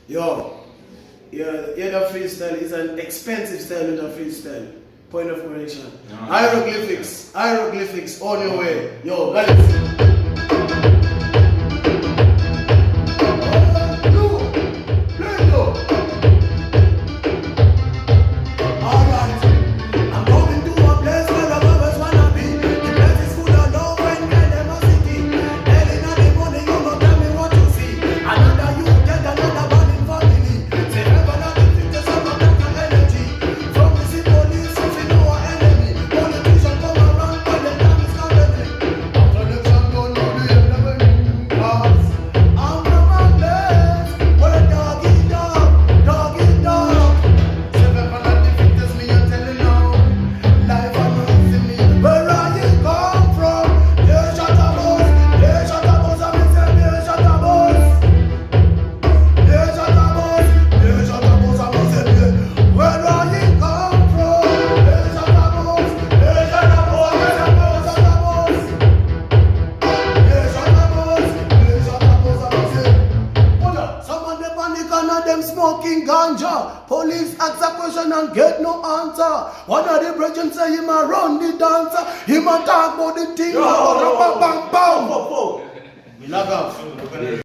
Yo, yeah, the freestyle is an expensive style with a freestyle. Point of correction. No. Hieroglyphics on your way. Yo, guys. Them smoking ganja. Police ask a question and get no answer. One of the brethren say him a run the dancer. Him a talk about the thing. Bang, bang, bang. We log off.